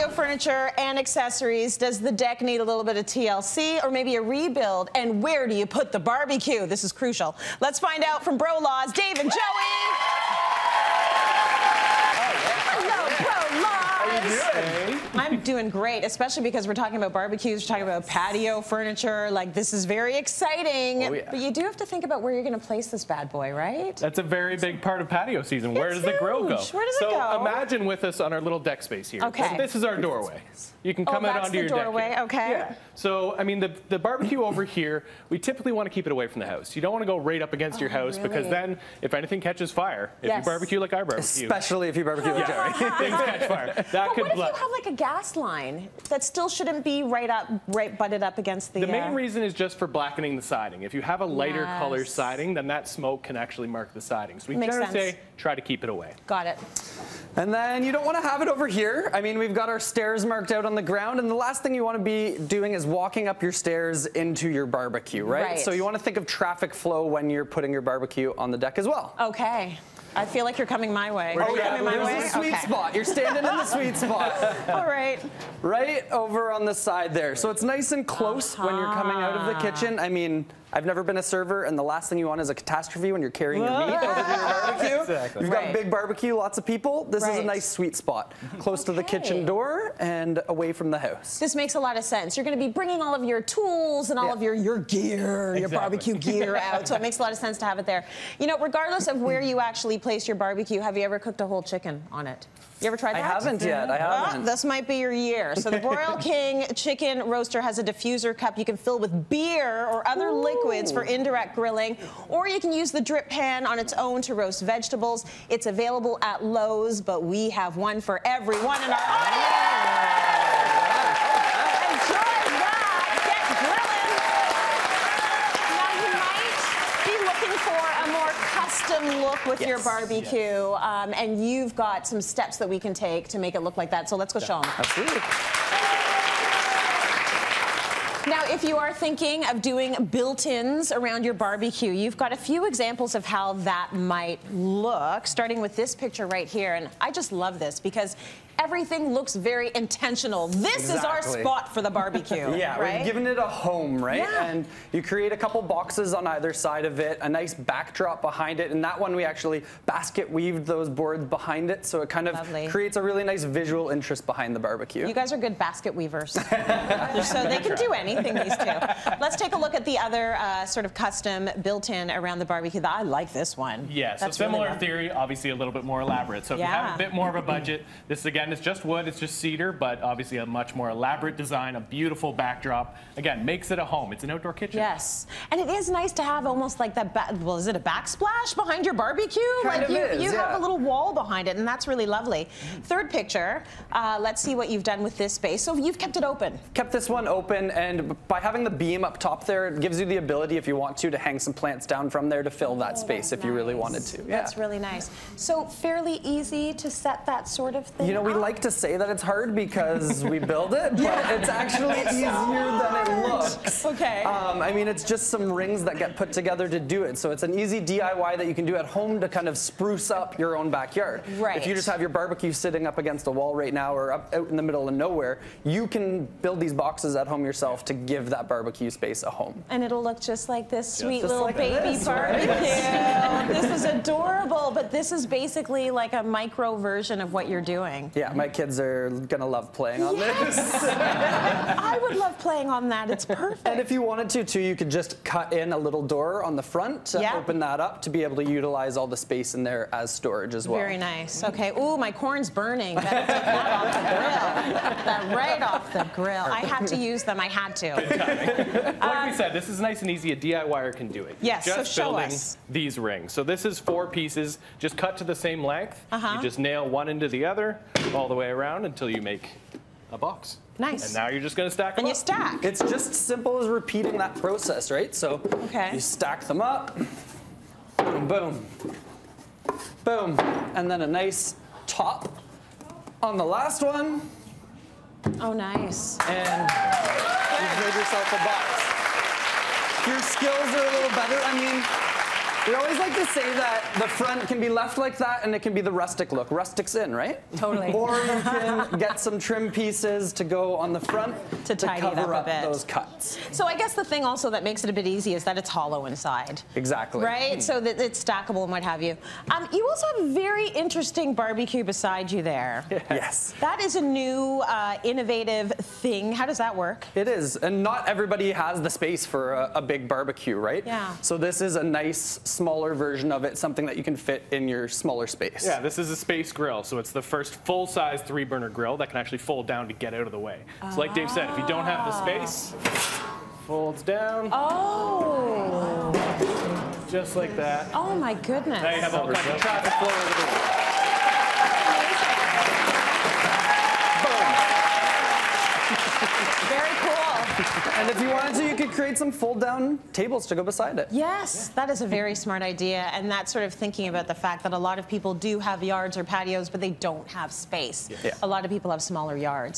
patio furniture and accessories. Does the deck need a little bit of TLC or maybe a rebuild? And where do you put the barbecue? This is crucial. Let's find out from BrowLaws, Dave and Joey. I'm doing great, especially because we're talking about barbecues, we're talking about patio furniture. Like, this is very exciting. Oh, yeah. But you do have to think about where you're going to place this bad boy, right? That's a very big part of patio season. Where does the grill go? Where does it go? So imagine with us on our little deck space here. Okay. This is our doorway. You can come out onto your doorway. deck. Okay. Yeah. So, I mean, the barbecue over here, we typically want to keep it away from the house. You don't want to go right up against your house because then, if anything catches fire, if you barbecue like I barbecue. Especially if you barbecue like Jerry. Things catch fire. That could what if you have like a gas line that still shouldn't be right butted up against the... The main reason is just for blackening the siding. If you have a lighter color siding, then that smoke can actually mark the siding. So we generally say try to keep it away. Got it. And then you don't want to have it over here. I mean, we've got our stairs marked out on the ground, and the last thing you want to be doing is walking up your stairs into your barbecue, right? So you want to think of traffic flow when you're putting your barbecue on the deck as well. Okay. I feel like you're coming my way. Oh, yeah. There's a sweet spot. You're standing in the sweet spot. All right. Right over on the side there. So it's nice and close when you're coming out of the kitchen. I mean, I've never been a server, and the last thing you want is a catastrophe when you're carrying your meat over to your barbecue. Exactly. You've got a big barbecue, lots of people. This is a nice sweet spot, close to the kitchen door and away from the house. This makes a lot of sense. You're going to be bringing all of your tools and all of your gear, your barbecue gear out, so it makes a lot of sense to have it there. You know, regardless of where you actually place your barbecue, have you ever cooked a whole chicken on it? You ever tried that? I haven't yet. I haven't. This might be your year. So the Broil King chicken roaster has a diffuser cup you can fill with beer or other liquids for indirect grilling, or you can use the drip pan on its own to roast vegetables. It's available at Lowe's, but we have one for everyone in our audience. Enjoy that. Get grilling. Now, you might be looking for a more custom look with your barbecue, and you've got some steps that we can take to make it look like that. So let's go show them. Absolutely. Now, if you are thinking of doing built-ins around your barbecue, you've got a few examples of how that might look, starting with this picture right here. And I just love this because everything looks very intentional. This is our spot for the barbecue. Yeah, right? we've given it a home, right? Yeah. And you create a couple boxes on either side of it, a nice backdrop behind it, and that one we actually basket weaved those boards behind it, so it kind of creates a really nice visual interest behind the barbecue. You guys are good basket weavers. So they can do anything, these two. Let's take a look at the other sort of custom built-in around the barbecue. I like this one. Yeah, so similar theory, obviously a little bit more elaborate. So if you have a bit more of a budget, this again, it's just wood, it's just cedar, but obviously a much more elaborate design, a beautiful backdrop. Again, makes it a home. It's an outdoor kitchen. Yes, and it is nice to have almost like that, well, is it a backsplash behind your barbecue? Kind of you have a little wall behind it, and that's really lovely. Third picture, let's see what you've done with this space. So you've kept it open. Kept this one open, and by having the beam up top there, it gives you the ability, if you want to hang some plants down from there to fill that space if you really wanted to. Yeah. That's really nice. So fairly easy to set that sort of thing. You know, we like to say that it's hard because we build it, but it's actually easier than it looks. Okay. I mean, it's just some rings that get put together to do it. So it's an easy DIY that you can do at home to kind of spruce up your own backyard. Right. If you just have your barbecue sitting up against a wall right now or up out in the middle of nowhere, you can build these boxes at home yourself to give that barbecue space a home. And it'll look just like this sweet little baby barbecue. This is adorable, but this is basically like a micro version of what you're doing. Yeah, my kids are gonna love playing on this. I would love playing on that. It's perfect. And if you wanted to, too, you could just cut in a little door on the front to open that up to be able to utilize all the space in there as storage as well. Very nice. Okay. Ooh, my corn's burning. Better take that off the grill. That right off the grill. I had to use them. I had to. Like we said, this is nice and easy. A DIYer can do it. Yes. Just so show building us these rings. So this is 4 pieces, just cut to the same length. You just nail one into the other all the way around until you make a box. Nice. And now you're just going to stack them and up. you stack. It's just simple as repeating that process, right? So you stack them up, boom, boom, boom, and then a nice top on the last one. Oh, nice. And you've made yourself a box. If your skills are a little better, I mean, We always like to say that the front can be left like that and it can be the rustic look. Rustic's in, right? Totally. Or you can get some trim pieces to go on the front to tidy cover it up up a bit. those cuts. So I guess the thing also that makes it a bit easy is that it's hollow inside. Exactly. Right? So that it's stackable and what have you. You also have a very interesting barbecue beside you there. Yes. That is a new innovative thing. How does that work? It is, and not everybody has the space for a big barbecue, right? Yeah. So this is a nice, smaller version of it, something that you can fit in your smaller space. Yeah, this is a space grill, so it's the first full-size 3-burner grill that can actually fold down to get out of the way. So like Dave said, if you don't have the space, folds down. Oh. Just like that. Oh my goodness. Now you have all kinds of traffic flow over the way. Very cool. And if you wanted to, you could create some fold-down tables to go beside it. Yes, that is a very smart idea, and that's sort of thinking about the fact that a lot of people do have yards or patios, but they don't have space. Yeah. A lot of people have smaller yards.